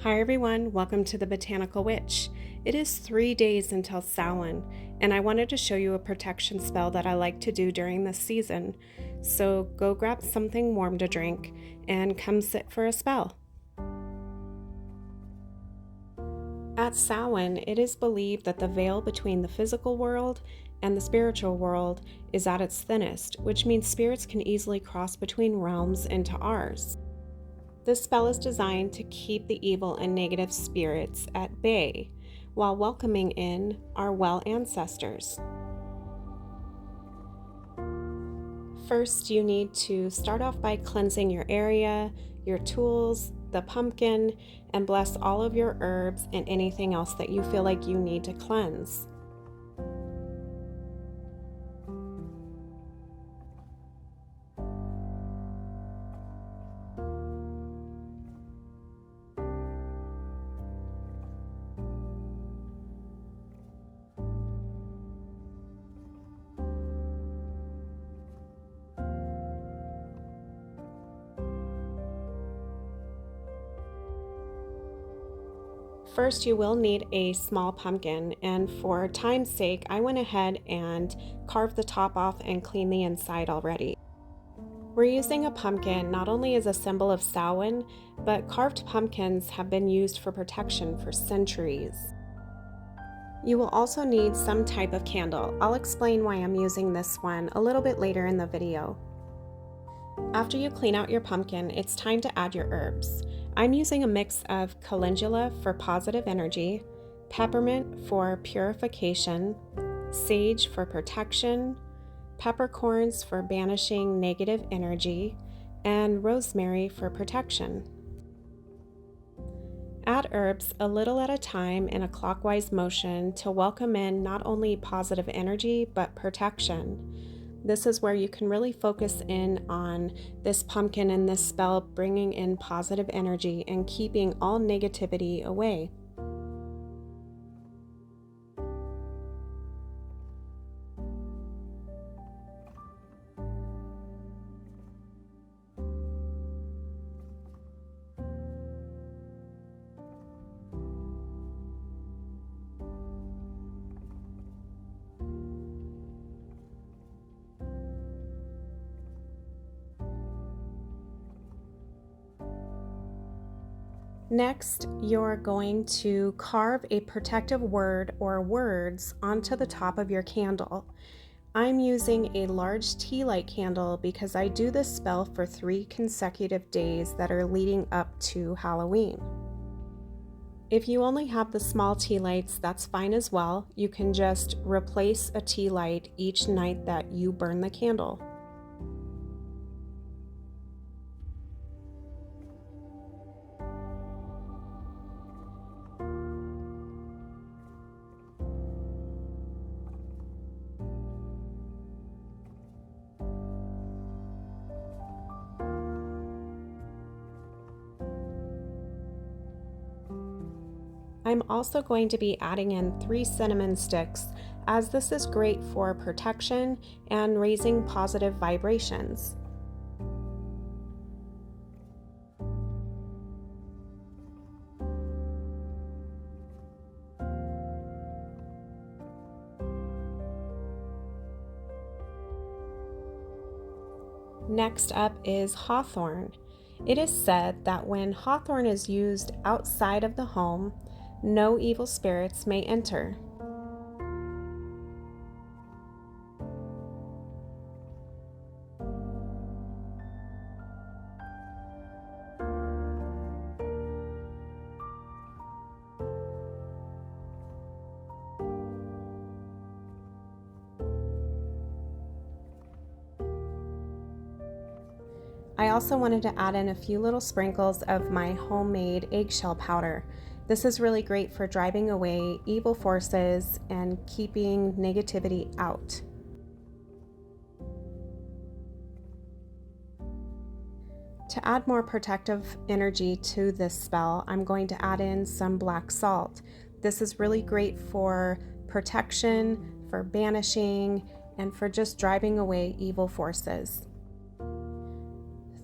Hi everyone, welcome to the Botanical Witch. It is 3 days until Samhain, and I wanted to show you a protection spell that I like to do during this season. So go grab something warm to drink and come sit for a spell. At Samhain, it is believed that the veil between the physical world and the spiritual world is at its thinnest, which means spirits can easily cross between realms into ours. This spell is designed to keep the evil and negative spirits at bay while welcoming in our well ancestors. First, you need to start off by cleansing your area, your tools, the pumpkin, and bless all of your herbs and anything else that you feel like you need to cleanse. First, you will need a small pumpkin, and for time's sake, I went ahead and carved the top off and cleaned the inside already. We're using a pumpkin not only as a symbol of Samhain, but carved pumpkins have been used for protection for centuries. You will also need some type of candle. I'll explain why I'm using this one a little bit later in the video. After you clean out your pumpkin, it's time to add your herbs. I'm using a mix of calendula for positive energy, peppermint for purification, sage for protection, peppercorns for banishing negative energy, and rosemary for protection. Add herbs a little at a time in a clockwise motion to welcome in not only positive energy but protection. This is where you can really focus in on this pumpkin and this spell, bringing in positive energy and keeping all negativity away. Next, you're going to carve a protective word or words onto the top of your candle. I'm using a large tea light candle because I do this spell for 3 consecutive days that are leading up to Halloween. If you only have the small tea lights, that's fine as well. You can just replace a tea light each night that you burn the candle. I'm also going to be adding in 3 cinnamon sticks, as this is great for protection and raising positive vibrations. Next up is hawthorn. It is said that when hawthorn is used outside of the home, no evil spirits may enter. I also wanted to add in a few little sprinkles of my homemade eggshell powder. This is really great for driving away evil forces and keeping negativity out. To add more protective energy to this spell, I'm going to add in some black salt. This is really great for protection, for banishing, and for just driving away evil forces.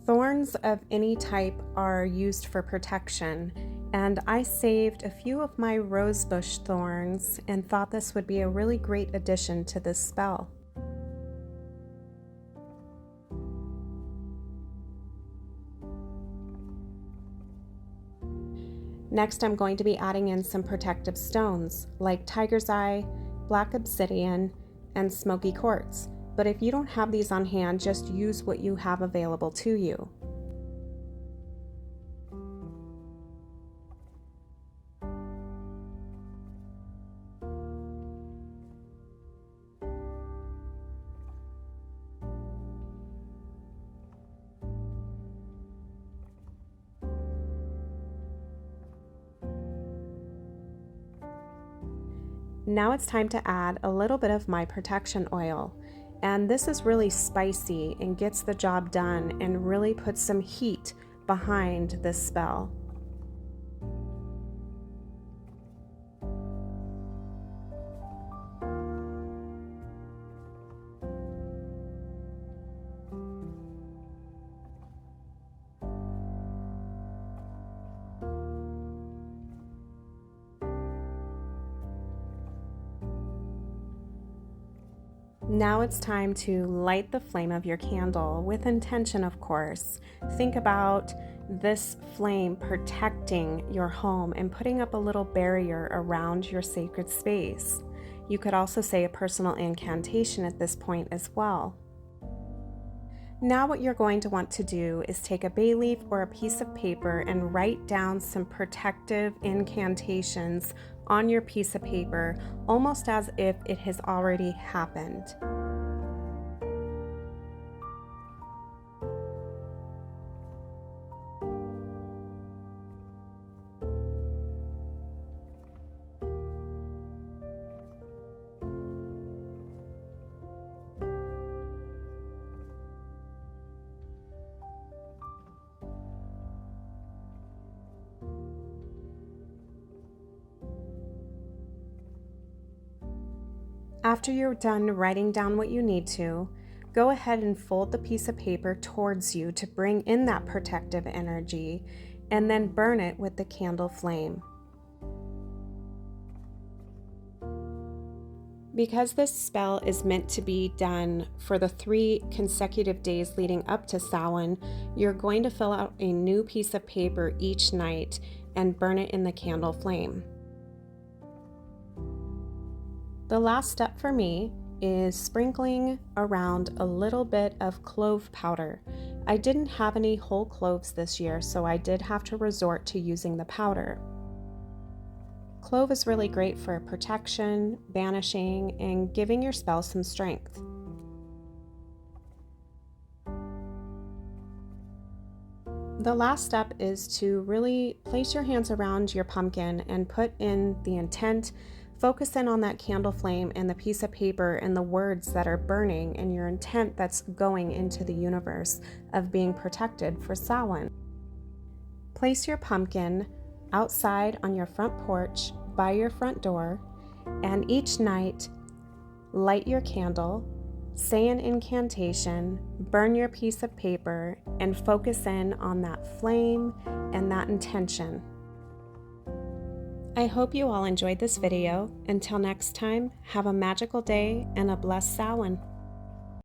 Thorns of any type are used for protection, And I saved a few of my rosebush thorns and thought this would be a really great addition to this spell. Next, I'm going to be adding in some protective stones like tiger's eye, black obsidian, and smoky quartz. But if you don't have these on hand, just use what you have available to you. Now it's time to add a little bit of my protection oil. And this is really spicy and gets the job done and really puts some heat behind this spell. Now it's time to light the flame of your candle with intention, of course. Think about this flame protecting your home and putting up a little barrier around your sacred space. You could also say a personal incantation at this point as well. Now what you're going to want to do is take a bay leaf or a piece of paper and write down some protective incantations on your piece of paper, almost as if it has already happened. After you're done writing down what you need to, go ahead and fold the piece of paper towards you to bring in that protective energy, and then burn it with the candle flame. Because this spell is meant to be done for the 3 consecutive days leading up to Samhain, you're going to fill out a new piece of paper each night and burn it in the candle flame. The last step for me is sprinkling around a little bit of clove powder. I didn't have any whole cloves this year, so I did have to resort to using the powder. Clove is really great for protection, banishing, and giving your spell some strength. The last step is to really place your hands around your pumpkin and put in the intent. Focus in on that candle flame and the piece of paper and the words that are burning and your intent that's going into the universe of being protected for Samhain. Place your pumpkin outside on your front porch by your front door, and each night light your candle, say an incantation, burn your piece of paper, and focus in on that flame and that intention. I hope you all enjoyed this video. Until next time, have a magical day and a blessed Samhain.